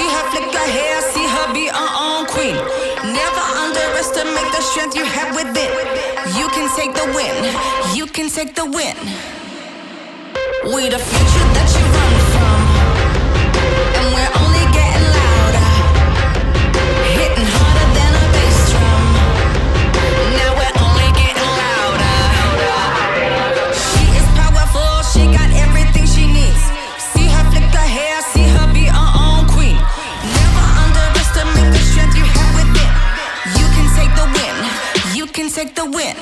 her flick her hair, see her be her own queen. Never underestimate the strength you have within. You can take the win, you can take the win. We the future that you run from, and we're only getting louder, hitting harder than a bass drum. Now we're only getting louder. She is powerful, she got everything she needs. See her flick her hair, see her be her own queen. Never underestimate the strength you have within. You can take the win, you can take the win.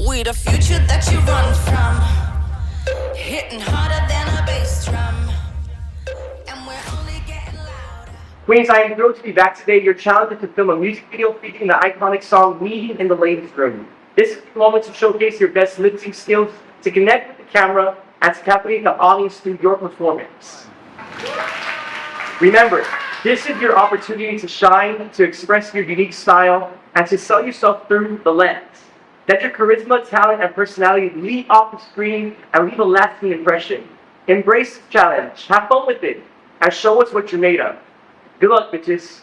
We the future that you run from, hitting harder than a bass drum, and we're only getting louder. Queens, I am thrilled to be back today. You're challenged to film a music video featuring the iconic song Meeting in the Ladies' Room. This is the moment to showcase your best lip-sync skills, to connect with the camera, and to captivate the audience through your performance. Remember, this is your opportunity to shine, to express your unique style, and to sell yourself through the lens. Let your charisma, talent, and personality leap off the screen and leave a lasting impression. Embrace the challenge, have fun with it, and show us what you're made of. Good luck, bitches.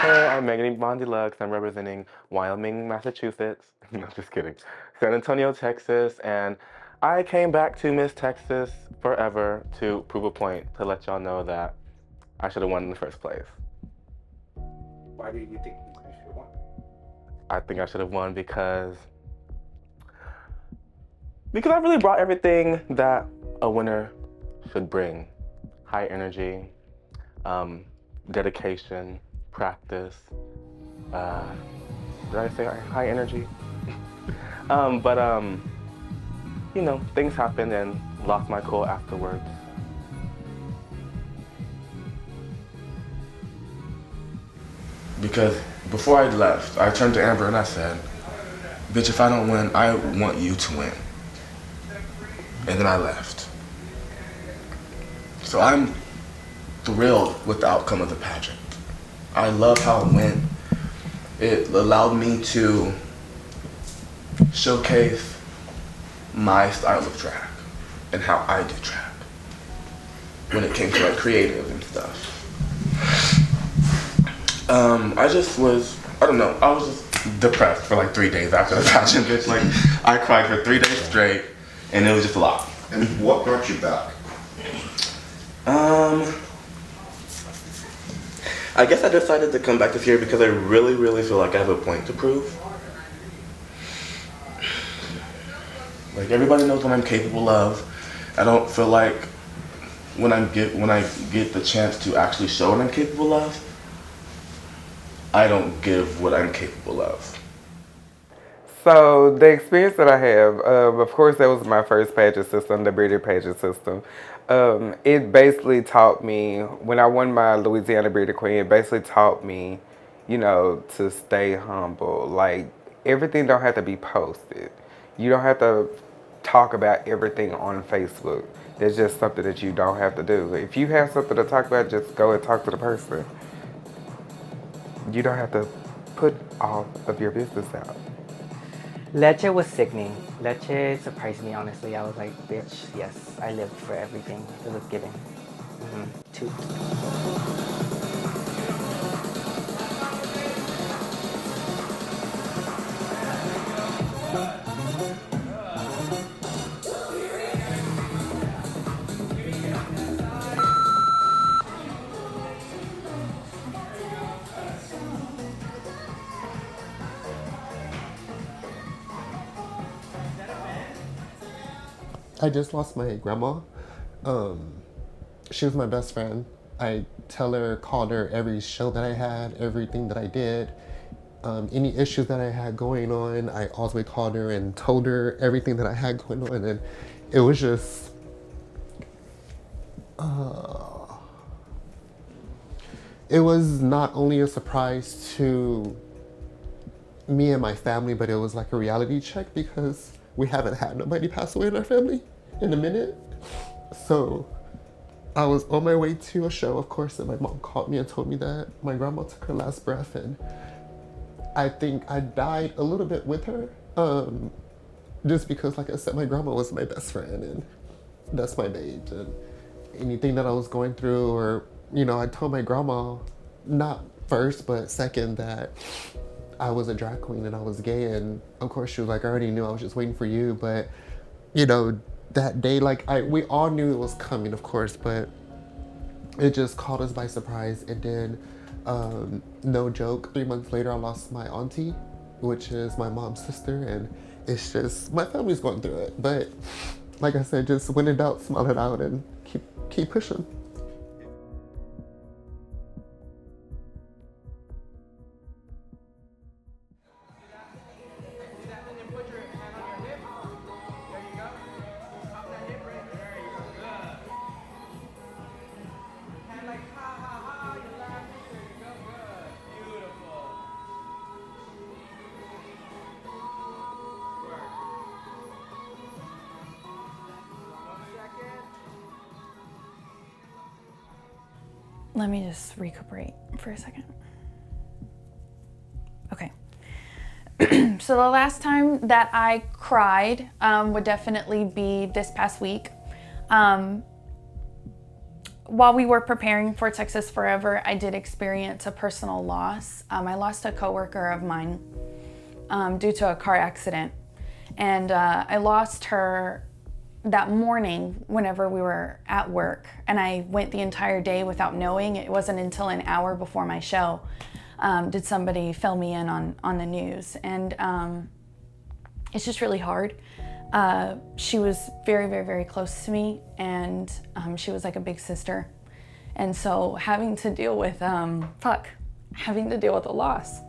Hey, I'm Mehgan Iman dlux. I'm representing Wyoming, Massachusetts. No, just kidding. San Antonio, Texas, and I came back to Miss Texas Forever to prove a point, to let y'all know that I should have won in the first place. Why do you think you should have won? I think I should have won because I really brought everything that a winner should bring. High energy, dedication, practice. Did I say high energy? You know, things happened and lost my cool afterwards. Because before I left, I turned to Amber and I said, bitch, if I don't win, I want you to win. And then I left. So I'm thrilled with the outcome of the pageant. I love how it went. It allowed me to showcase my style of drag and how I do drag when it came to like creative and stuff. I just was, I don't know, I was just depressed for like 3 days after the pageant, bitch. Like, I cried for 3 days straight, and it was just a lot. And what brought you back? I guess I decided to come back this year because I really, really feel like I have a point to prove. Like, everybody knows what I'm capable of. I don't feel like when I get the chance to actually show what I'm capable of, I don't give what I'm capable of. So the experience that I have, of course, that was my first pageant system, the British pageant system. It basically taught me, when I won my Louisiana British Queen, it basically taught me, you know, to stay humble. Like, everything don't have to be posted. You don't have to talk about everything on Facebook. There's just something that you don't have to do. If you have something to talk about, just go and talk to the person. You don't have to put all of your business out. Leche was sickening. Leche surprised me, honestly. I was like, bitch, yes, I lived for everything. It was giving. Two. I just lost my grandma. She was my best friend. I called her every show that I had, everything that I did. Any issues that I had going on, I always called her and told her everything that I had going on. And it was just, it was not only a surprise to me and my family, but it was like a reality check because we haven't had nobody pass away in our family in a minute. So I was on my way to a show, of course, and my mom called me and told me that my grandma took her last breath, and I think I died a little bit with her. Just because, like I said, my grandma was my best friend, and that's my babe. And anything that I was going through, or, you know, I told my grandma, not first, but second, that I was a drag queen and I was gay. And of course, she was like, I already knew, I was just waiting for you. But, you know, that day, like, we all knew it was coming, of course, but it just caught us by surprise. And then, no joke, 3 months later, I lost my auntie, which is my mom's sister. And it's just, my family's going through it. But like I said, just when in doubt, smile it out and keep pushing. Let me just recuperate for a second. Okay. So the last time that I cried would definitely be this past week. While we were preparing for Texas Forever, I did experience a personal loss. I lost a coworker of mine due to a car accident. And I lost her that morning whenever we were at work, and I went the entire day without knowing. It wasn't until an hour before my show did somebody fill me in on the news. And it's just really hard. She was very, very, very close to me, and she was like a big sister. And so having to deal with having to deal with a loss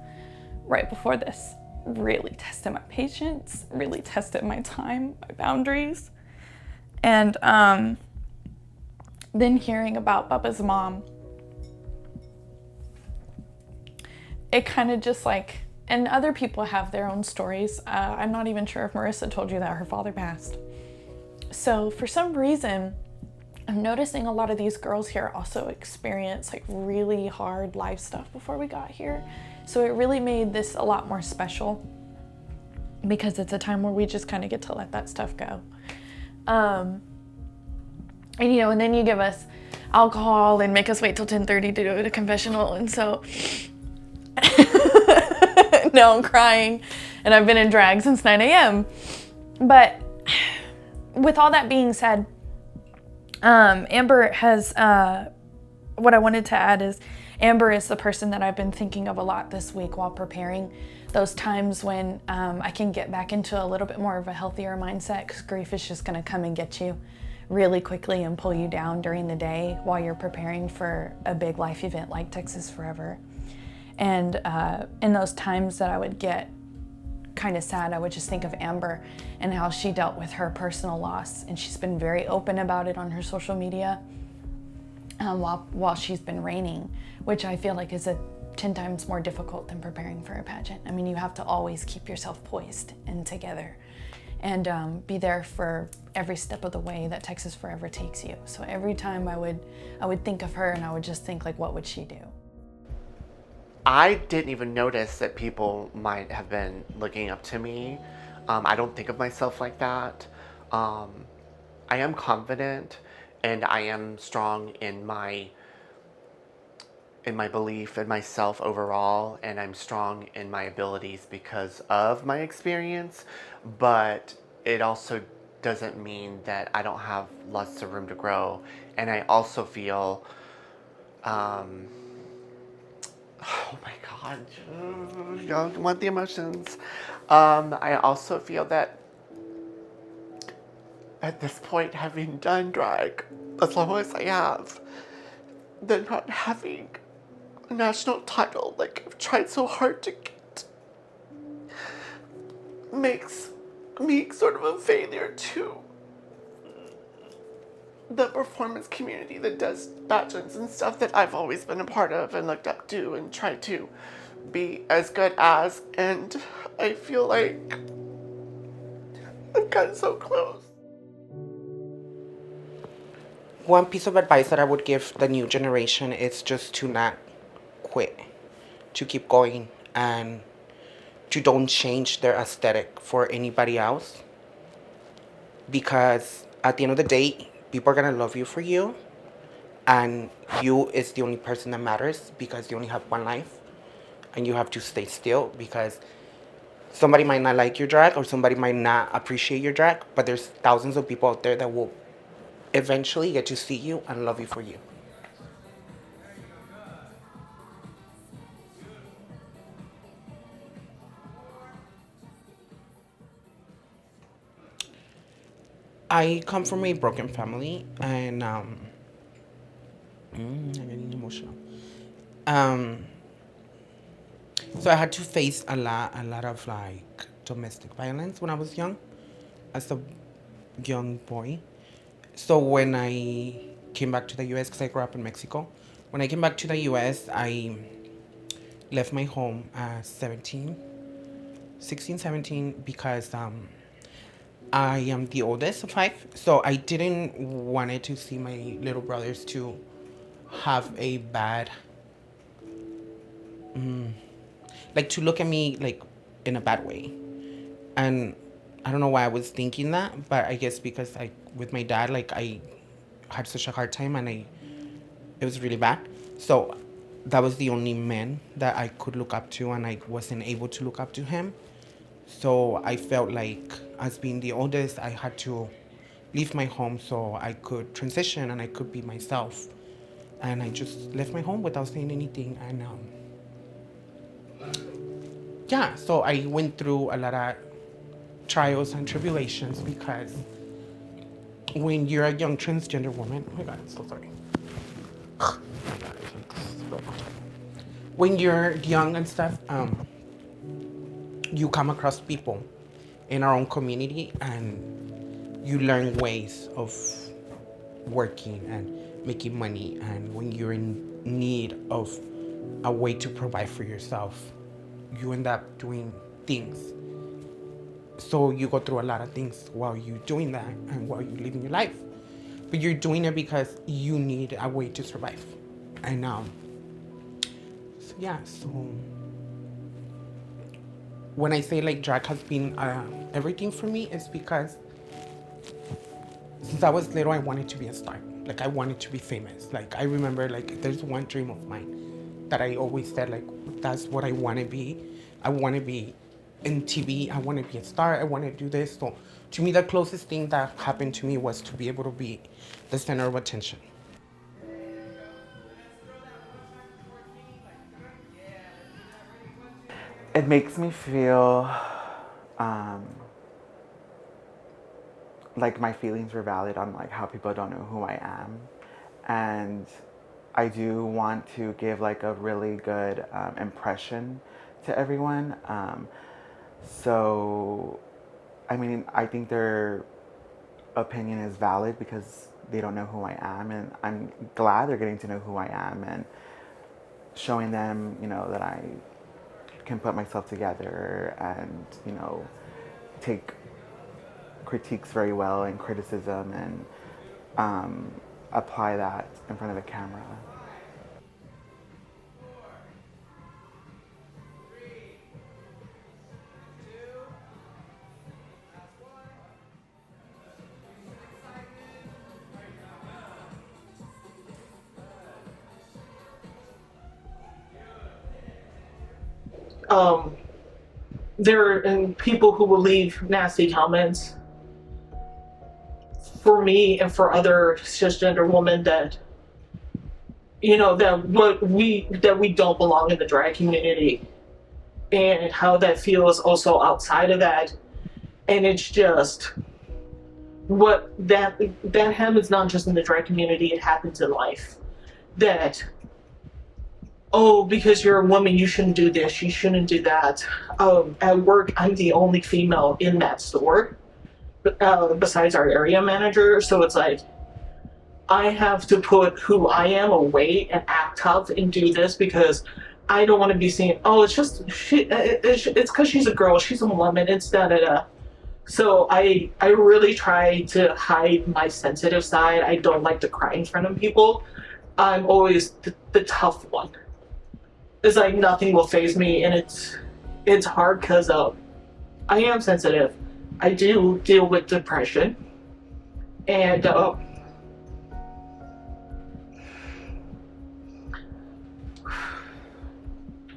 right before this really tested my patience, really tested my time, my boundaries. And then hearing about Bubba's mom, it kind of just like, and other people have their own stories. I'm not even sure if Marissa told you that her father passed. So for some reason, I'm noticing a lot of these girls here also experience like really hard life stuff before we got here. So it really made this a lot more special because it's a time where we just kind of get to let that stuff go. And you know, and then you give us alcohol and make us wait till 10:30 to do the confessional. And so now I'm crying, and I've been in drag since 9 a.m. But with all that being said, Amber has, what I wanted to add is Amber is the person that I've been thinking of a lot this week while preparing. Those times when I can get back into a little bit more of a healthier mindset, because grief is just gonna come and get you really quickly and pull you down during the day while you're preparing for a big life event like Texas Forever. And in those times that I would get kind of sad, I would just think of Amber and how she dealt with her personal loss. And she's been very open about it on her social media while she's been reigning, which I feel like is 10 times more difficult than preparing for a pageant. I mean, you have to always keep yourself poised and together and be there for every step of the way that Texas Forever takes you. So every time I would think of her, and I would just think, like, what would she do? I didn't even notice that people might have been looking up to me. I don't think of myself like that. I am confident, and I am strong in my belief in myself overall, and I'm strong in my abilities because of my experience, but it also doesn't mean that I don't have lots of room to grow. And I also feel, oh my God, y'all want the emotions. I also feel that at this point, having done drag as long as I have, then not having a national title, like I've tried so hard to get, makes me sort of a failure to the performance community that does pageants and stuff that I've always been a part of and looked up to and tried to be as good as, and I feel like I've gotten so close. one piece of advice that I would give the new generation is just to not quit, to keep going, and to don't change their aesthetic for anybody else. Because at the end of the day, people are gonna love you for you, and you is the only person that matters because you only have one life, and you have to stay still because somebody might not like your drag or somebody might not appreciate your drag, but there's thousands of people out there that will eventually get to see you and love you for you. I come from a broken family, and I'm getting emotional. So I had to face a lot of like domestic violence when I was young, as a young boy. So when I came back to the U.S., because I grew up in Mexico, when I came back to the U.S., I left my home at 16, 17, because I am the oldest of 5. So I didn't want to see my little brothers to have a bad, like to look at me like in a bad way. And I don't know why I was thinking that, but I guess because with my dad, like I had such a hard time and it was really bad. So that was the only man that I could look up to, and I wasn't able to look up to him. So I felt like, as being the oldest, I had to leave my home so I could transition and I could be myself. And I just left my home without saying anything. And yeah, so I went through a lot of trials and tribulations, because when you're a young transgender woman, oh my God, I'm so sorry. When you're young and stuff, you come across people in our own community, and you learn ways of working and making money. And when you're in need of a way to provide for yourself, you end up doing things. So you go through a lot of things while you're doing that and while you're living your life. But you're doing it because you need a way to survive. And so yeah, so when I say like drag has been everything for me, it's because since I was little, I wanted to be a star. Like I wanted to be famous. Like I remember, like there's one dream of mine that I always said, like that's what I want to be. I want to be in TV. I want to be a star. I want to do this. So to me, the closest thing that happened to me was to be able to be the center of attention. It makes me feel like my feelings were valid on like how people don't know who I am. And I do want to give like a really good impression to everyone. So, I mean, I think their opinion is valid because they don't know who I am, and I'm glad they're getting to know who I am and showing them, you know, that I can put myself together and, you know, take critiques very well and criticism and apply that in front of the camera. There are people who will leave nasty comments for me and for other cisgender women that, you know, that we don't belong in the drag community, and how that feels also outside of that. And it's just what that happens not just in the drag community, it happens in life. That, oh, because you're a woman, you shouldn't do this, you shouldn't do that. At work, I'm the only female in that store, besides our area manager. So it's like, I have to put who I am away and act tough and do this because I don't want to be seen, oh, it's just, it's because she's a girl, she's a woman, it's da-da-da. So I really try to hide my sensitive side. I don't like to cry in front of people. I'm always the tough one. It's like nothing will faze me, and it's hard because I am sensitive. I do deal with depression, and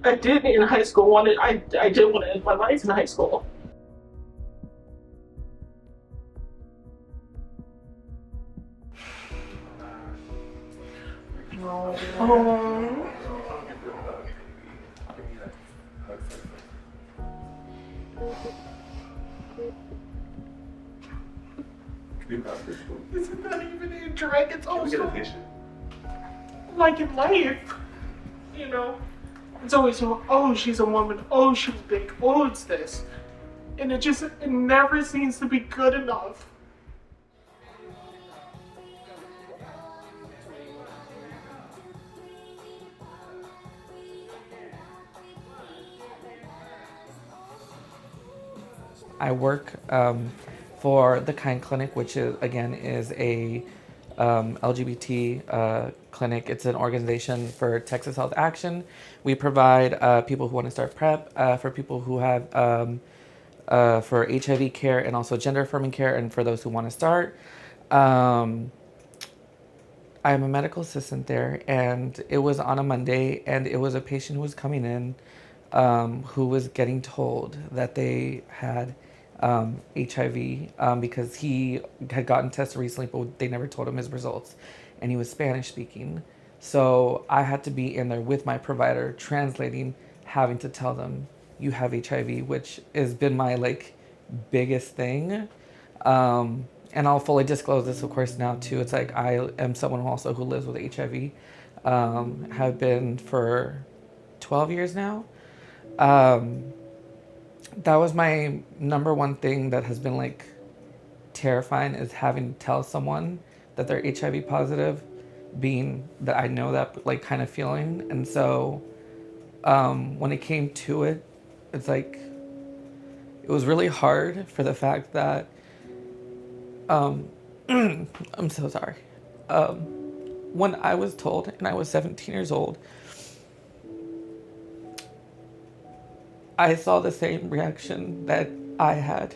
I did in high school I did want to end my life in high school. Oh. This is not even a drag, it's also like in life, you know? It's always, oh, she's a woman, oh, she's big, oh, it's this. And it never seems to be good enough. I work for the Kind Clinic, which is a LGBT clinic. It's an organization for Texas Health Action. We provide people who want to start PrEP, for people who have for HIV care and also gender affirming care, and for those who want to start. I'm a medical assistant there, and it was on a Monday, and it was a patient who was coming in who was getting told that they had HIV because he had gotten tested recently, but they never told him his results, and he was Spanish speaking. So I had to be in there with my provider translating, having to tell them you have HIV, which has been my biggest thing. And I'll fully disclose this, of course, now too. It's like I am someone who lives with HIV, have been for 12 years now. That was my number one thing that has been terrifying, is having to tell someone that they're HIV positive, being that I know that kind of feeling. And so when it came to it, it's it was really hard for the fact that I'm so sorry. When I was told, and I was 17 years old, I saw the same reaction that I had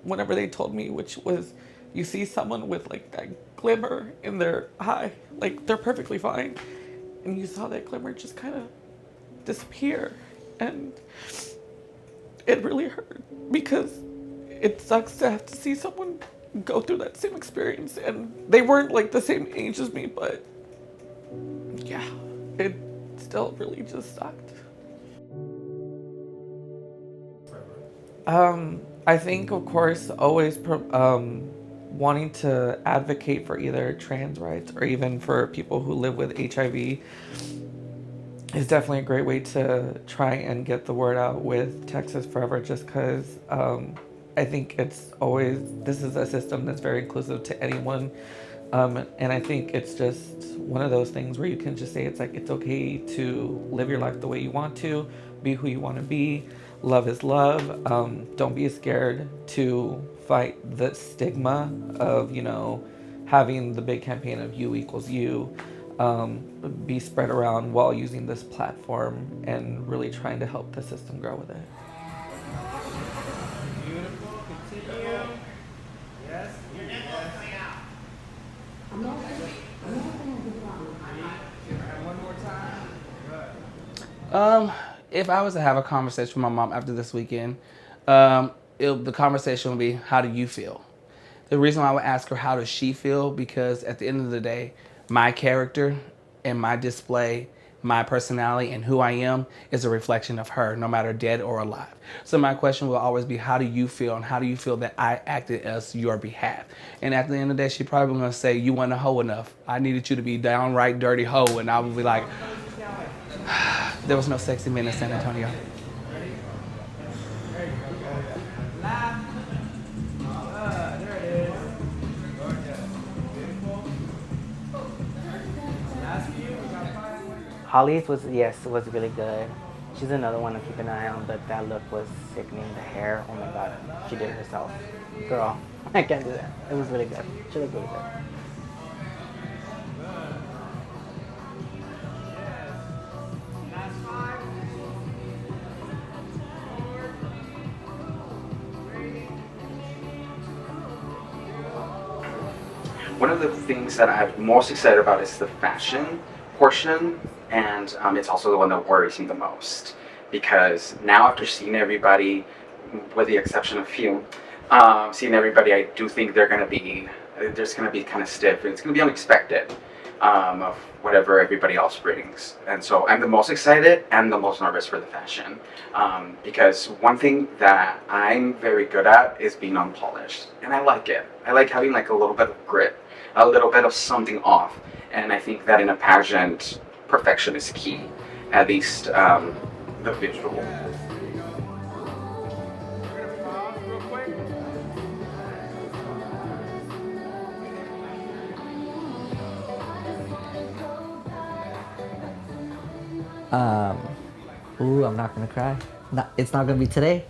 whenever they told me, which was, you see someone with that glimmer in their eye, they're perfectly fine, and you saw that glimmer just kind of disappear, and it really hurt because it sucks to have to see someone go through that same experience, and they weren't the same age as me, but yeah, it still really just sucked. I think, of course, always wanting to advocate for either trans rights or even for people who live with HIV is definitely a great way to try and get the word out with Texas Forever, just because I think this is a system that's very inclusive to anyone. And I think it's just one of those things where you can just say it's okay to live your life the way you want to, be who you want to be. Love is love. Don't be scared to fight the stigma of, having the big campaign of you equals you be spread around while using this platform and really trying to help the system grow with it. Beautiful. Continue. Yes. One more time. If I was to have a conversation with my mom after this weekend, the conversation would be, how do you feel? The reason why I would ask her, how does she feel? Because at the end of the day, my character and my display, my personality and who I am is a reflection of her, no matter dead or alive. So my question will always be, how do you feel? And how do you feel that I acted as your behalf? And at the end of the day, she probably gonna say, you weren't a hoe enough. I needed you to be downright dirty hoe. And I would be like, there was no sexy men in San Antonio. Holli's was really good. She's another one to keep an eye on, but that look was sickening. The hair, oh my god, she did it herself. Girl, I can't do that. It was really good. She looked really good. One of the things that I'm most excited about is the fashion portion, and it's also the one that worries me the most, because now after seeing everybody, with the exception of few, seeing everybody, I do think there's going to be kind of stiff, and it's going to be unexpected of whatever everybody else brings. And so I'm the most excited and the most nervous for the fashion, because one thing that I'm very good at is being unpolished, and I like it. I like having like a little bit of grit, a little bit of something off, and I think that in a pageant, perfection is key, at least the visual. Ooh, I'm not gonna cry. It's not gonna be today.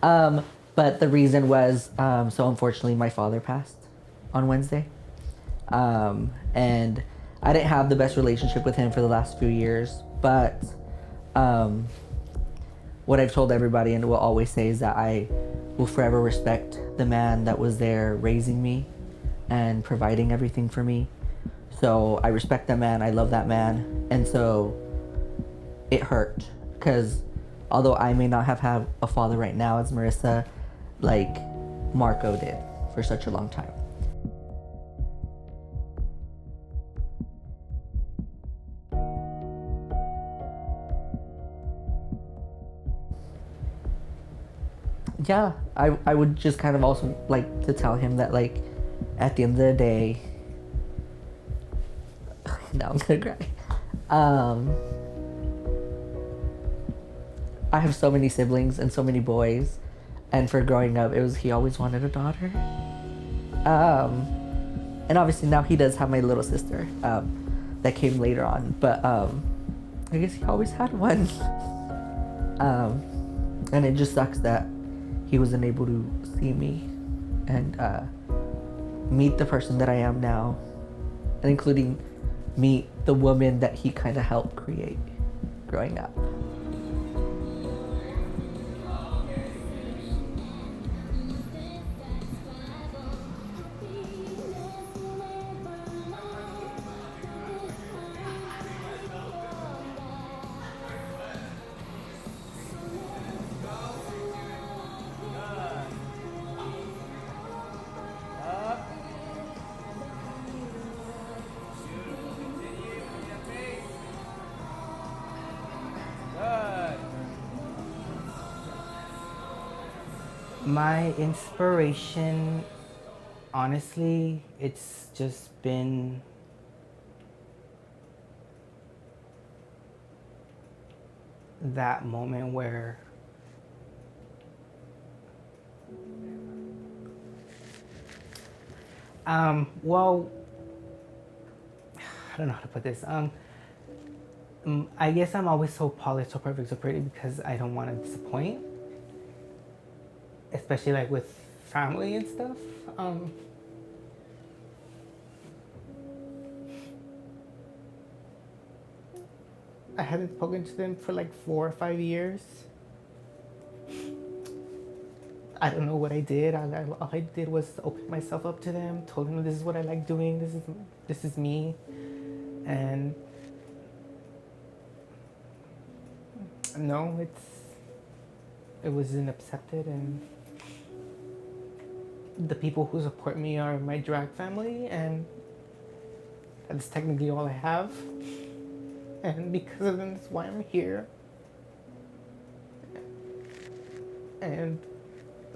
But the reason was, so unfortunately my father passed on Wednesday. And I didn't have the best relationship with him for the last few years, but what I've told everybody and will always say is that I will forever respect the man that was there raising me and providing everything for me. So I respect that man, I love that man, and so it hurt, because although I may not have a father right now as Marissa, like Marco did for such a long time. Yeah, I would just kind of also like to tell him that, like, at the end of the day, now I'm gonna cry. I have so many siblings and so many boys, and for growing up, he always wanted a daughter. And obviously now he does have my little sister that came later on, but I guess he always had one. And it just sucks that he wasn't able to see me and meet the person that I am now, and including meet the woman that he kind of helped create growing up. My inspiration, honestly, it's just been that moment where well, I don't know how to put this. I guess I'm always so polished, so perfect, so pretty because I don't want to disappoint. Especially like with family and stuff. I haven't spoken to them for like 4 or 5 years. I don't know what I did. All I did was open myself up to them, told them this is what I like doing, this is me. And no, it wasn't accepted, and the people who support me are my drag family, and that's technically all I have. And because of them, that's why I'm here. And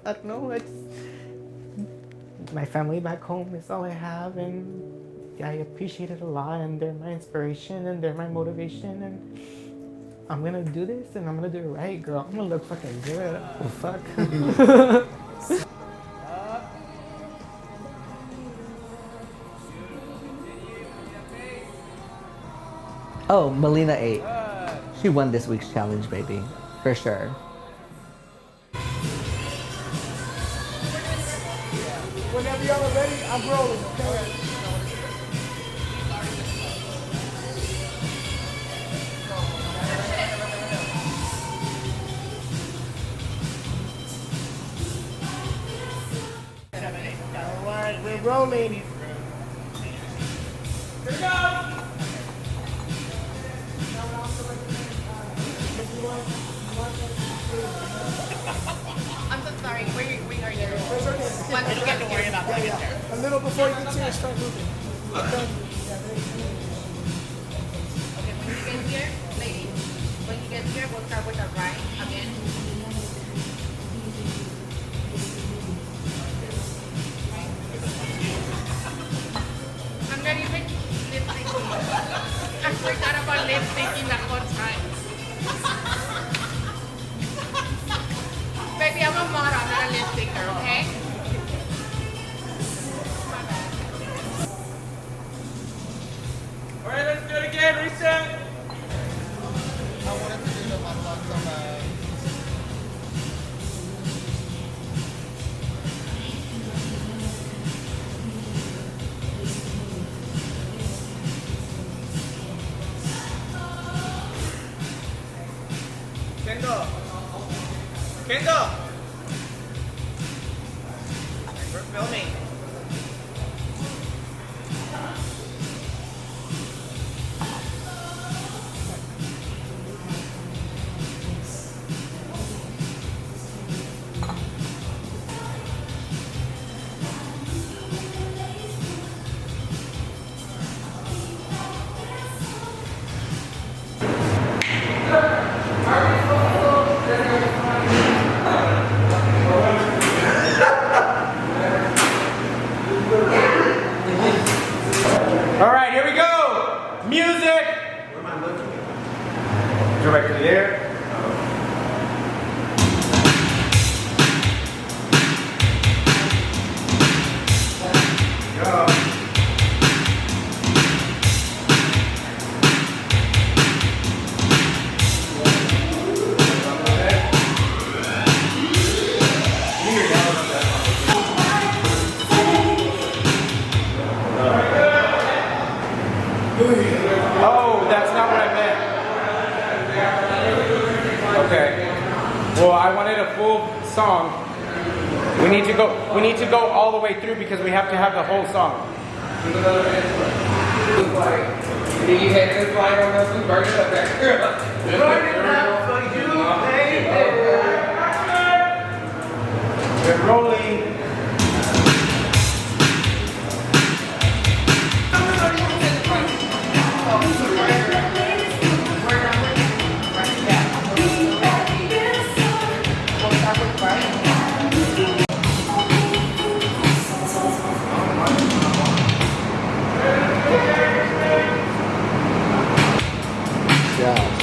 I don't know, my family back home is all I have, and I appreciate it a lot, and they're my inspiration, and they're my motivation, and I'm gonna do this, and I'm gonna do it right, girl. I'm gonna look fucking good. Oh, fuck. Oh, Melina 8. She won this week's challenge, baby. For sure. Whenever y'all are ready, I'm rolling, okay? All right, we're rolling. Here we go. I'm so sorry. Where are you? It's okay. Once you get to worry about that. A little before you get to it, start moving. Okay. Okay, when you get here, ladies, when you get here, we'll start with the right again. I'm not even lip syncing. I forgot about lip syncing the whole time. Baby, I'm a model, I'm not a lip syncer, okay? All right, let's do it again. Reset. I wanted to do the monologue so bad. Kendall. Kendall. We're filming. All right, here we go. Music. Where am I looking? Directly there. Go. Oh, that's not what I meant. Okay. Well, I wanted a full song. We need to go all the way through because we have to have the whole song. You hit this light on us and burn it up there. Burn it up for you, baby. We're rolling. Yeah.